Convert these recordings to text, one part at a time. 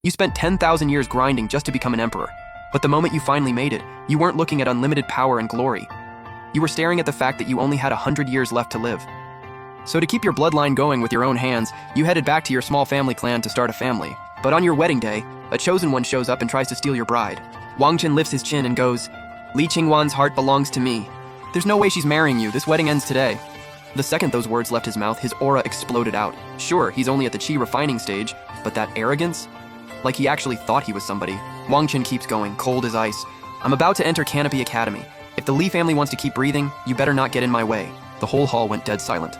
You spent 10,000 years grinding just to become an emperor. But the moment you finally made it, you weren't looking at unlimited power and glory. You were staring at the fact that you only had 100 years left to live. So to keep your bloodline going with your own hands, you headed back to your small family clan to start a family. But on your wedding day, a chosen one shows up and tries to steal your bride. Wang Chen lifts his chin and goes, "Li Qingwan's heart belongs to me. There's no way she's marrying you. This wedding ends today." The second those words left his mouth, his aura exploded out. Sure, he's only at the qi refining stage, but that arrogance? Like he actually thought he was somebody. Wang Chen keeps going, cold as ice. "I'm about to enter Canopy Academy. If the Li family wants to keep breathing, you better not get in my way." The whole hall went dead silent.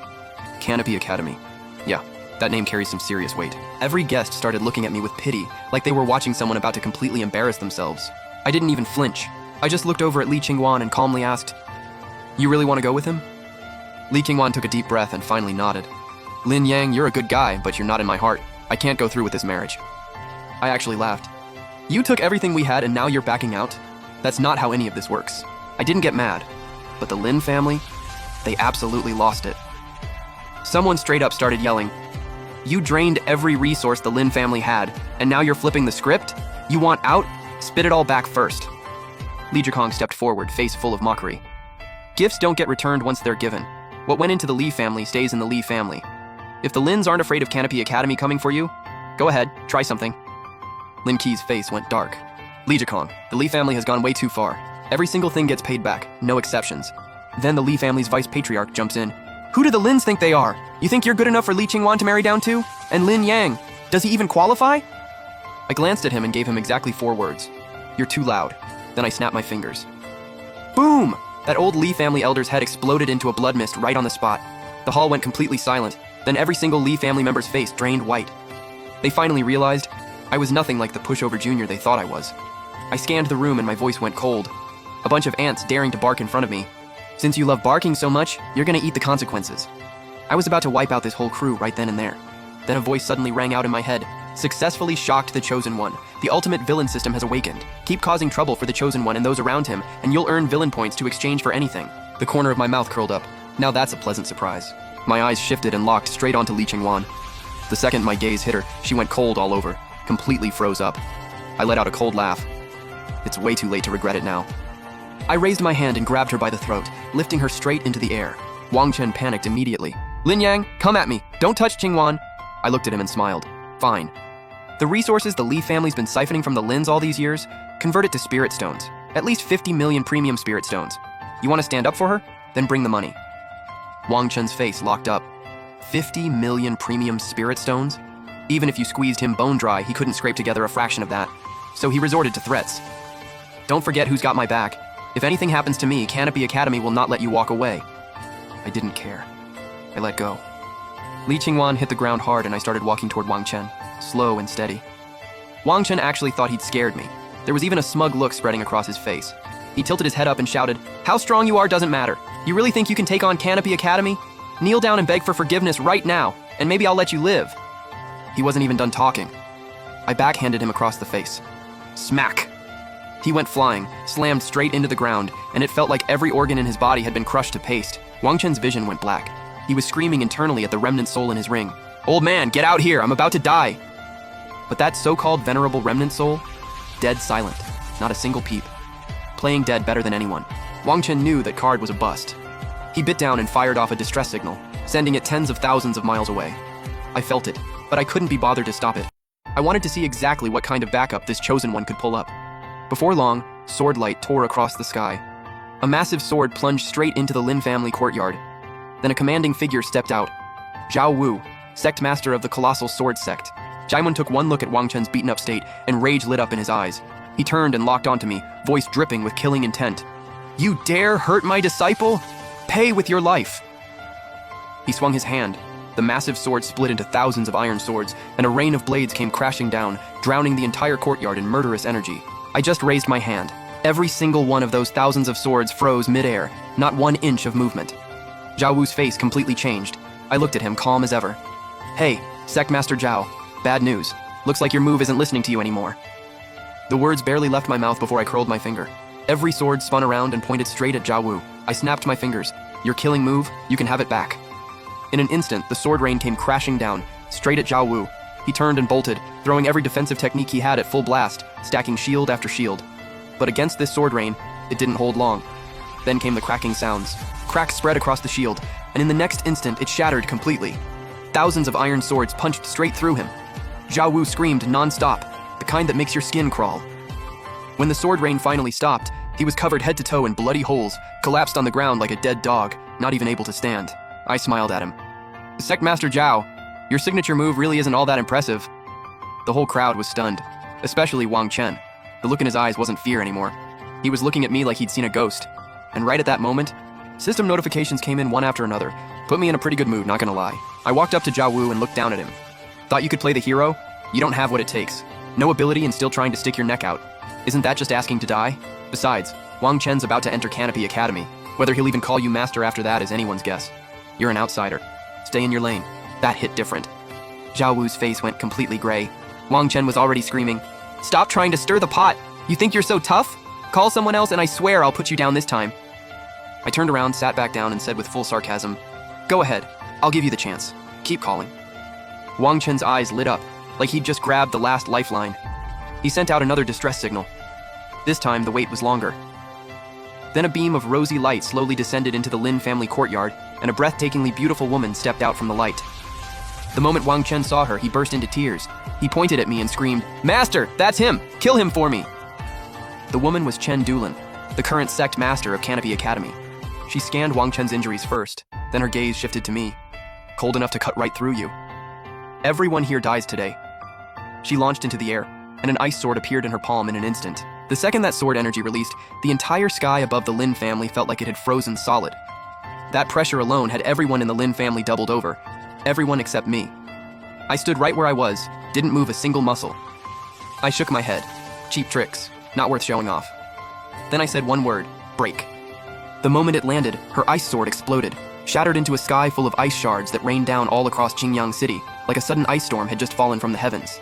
Canopy Academy. Yeah, that name carries some serious weight. Every guest started looking at me with pity, like they were watching someone about to completely embarrass themselves. I didn't even flinch. I just looked over at Li Qingwan and calmly asked, "You really want to go with him?" Li Qingwan took a deep breath and finally nodded. "Lin Yang, you're a good guy, but you're not in my heart. I can't go through with this marriage." I actually laughed. "You took everything we had and now you're backing out? That's not how any of this works." I didn't get mad, but the Lin family, they absolutely lost it. Someone straight up started yelling, "You drained every resource the Lin family had, and now you're flipping the script? You want out? Spit it all back first." Li Zhikong stepped forward, face full of mockery. "Gifts don't get returned once they're given. What went into the Li family stays in the Li family. If the Lins aren't afraid of Canopy Academy coming for you, go ahead, try something." Lin Qi's face went dark. "Li Zhikong, the Li family has gone way too far. Every single thing gets paid back, no exceptions." Then the Li family's vice patriarch jumps in. "Who do the Lins think they are? You think you're good enough for Li Qingwan to marry down to? And Lin Yang, does he even qualify?" I glanced at him and gave him exactly 4 words. "You're too loud." Then I snapped my fingers. Boom! That old Li family elder's head exploded into a blood mist right on the spot. The hall went completely silent. Then every single Li family member's face drained white. They finally realized I was nothing like the pushover junior they thought I was. I scanned the room and my voice went cold. A bunch of ants daring to bark in front of me. "Since you love barking so much, you're gonna eat the consequences." I was about to wipe out this whole crew right then and there. Then a voice suddenly rang out in my head. "Successfully shocked the Chosen One. The ultimate villain system has awakened. Keep causing trouble for the Chosen One and those around him, and you'll earn villain points to exchange for anything." The corner of my mouth curled up. Now that's a pleasant surprise. My eyes shifted and locked straight onto Li Qingwan. The second my gaze hit her, she went cold all over, completely froze up. I let out a cold laugh. It's way too late to regret it now. I raised my hand and grabbed her by the throat, lifting her straight into the air. Wang Chen panicked immediately. "Lin Yang, come at me. Don't touch Qingwan." I looked at him and smiled. "Fine." The resources the Li family's been siphoning from the Lins all these years, convert it to spirit stones. At least 50 million premium spirit stones. You want to stand up for her? Then bring the money. Wang Chen's face locked up. 50 million premium spirit stones? Even if you squeezed him bone dry, he couldn't scrape together a fraction of that. So he resorted to threats. "Don't forget who's got my back. If anything happens to me, Canopy Academy will not let you walk away." I didn't care. I let go. Li Qingwan hit the ground hard and I started walking toward Wang Chen, slow and steady. Wang Chen actually thought he'd scared me. There was even a smug look spreading across his face. He tilted his head up and shouted, "How strong you are doesn't matter. You really think you can take on Canopy Academy? Kneel down and beg for forgiveness right now, and maybe I'll let you live." He wasn't even done talking. I backhanded him across the face. Smack! He went flying, slammed straight into the ground, and it felt like every organ in his body had been crushed to paste. Wang Chen's vision went black. He was screaming internally at the remnant soul in his ring. "Old man, get out here, I'm about to die!" But that so-called venerable remnant soul? Dead silent, not a single peep. Playing dead better than anyone. Wang Chen knew that card was a bust. He bit down and fired off a distress signal, sending it tens of thousands of miles away. I felt it, but I couldn't be bothered to stop it. I wanted to see exactly what kind of backup this Chosen One could pull up. Before long, sword light tore across the sky. A massive sword plunged straight into the Lin family courtyard. Then a commanding figure stepped out. Zhao Wu, sect master of the Colossal Sword Sect. Jaimon took one look at Wang Chen's beaten-up state, and rage lit up in his eyes. He turned and locked onto me, voice dripping with killing intent. "You dare hurt my disciple? Pay with your life!" He swung his hand. The massive sword split into thousands of iron swords, and a rain of blades came crashing down, drowning the entire courtyard in murderous energy. I just raised my hand. Every single one of those thousands of swords froze mid-air, not 1 inch of movement. Zhao Wu's face completely changed. I looked at him, calm as ever. "Hey, Sect Master Zhao, bad news. Looks like your move isn't listening to you anymore." The words barely left my mouth before I curled my finger. Every sword spun around and pointed straight at Zhao Wu. I snapped my fingers. "Your killing move, you can have it back." In an instant, the sword rain came crashing down, straight at Zhao Wu. He He turned and bolted, throwing every defensive technique he had at full blast, stacking shield after shield. But against this sword rain, it didn't hold long. Then came the cracking sounds. Cracks spread across the shield, and in the next instant it shattered completely. Thousands of iron swords punched straight through him. Zhao Wu screamed non-stop, the kind that makes your skin crawl. When the sword rain finally stopped, he was covered head to toe in bloody holes, collapsed on the ground like a dead dog, not even able to stand. I smiled at him. Sect Master Zhao, your signature move really isn't all that impressive. The whole crowd was stunned, especially Wang Chen. The look in his eyes wasn't fear anymore. He was looking at me like he'd seen a ghost. And right at that moment, system notifications came in one after another. Put me in a pretty good mood, not gonna lie. I walked up to Zhao Wu and looked down at him. Thought you could play the hero? You don't have what it takes. No ability and still trying to stick your neck out. Isn't that just asking to die? Besides, Wang Chen's about to enter Canopy Academy. Whether he'll even call you master after that is anyone's guess. You're an outsider. Stay in your lane. That hit different. Zhao Wu's face went completely gray. Wang Chen was already screaming, "Stop trying to stir the pot! You think you're so tough? Call someone else and I swear I'll put you down this time." I turned around, sat back down, and said with full sarcasm, "Go ahead. I'll give you the chance. Keep calling." Wang Chen's eyes lit up, like he'd just grabbed the last lifeline. He sent out another distress signal. This time, the wait was longer. Then a beam of rosy light slowly descended into the Lin family courtyard, and a breathtakingly beautiful woman stepped out from the light. The moment Wang Chen saw her, he burst into tears. He pointed at me and screamed, "Master, that's him! Kill him for me!" The woman was Chen Dulin, the current sect master of Canopy Academy. She scanned Wang Chen's injuries first, then her gaze shifted to me. "Cold enough to cut right through you. Everyone here dies today." She launched into the air, and an ice sword appeared in her palm in an instant. The second that sword energy released, the entire sky above the Lin family felt like it had frozen solid. That pressure alone had everyone in the Lin family doubled over. Everyone except me. I stood right where I was, didn't move a single muscle. I shook my head. Cheap tricks, not worth showing off. Then I said one word, break. The moment it landed, her ice sword exploded, shattered into a sky full of ice shards that rained down all across Qingyang City, like a sudden ice storm had just fallen from the heavens.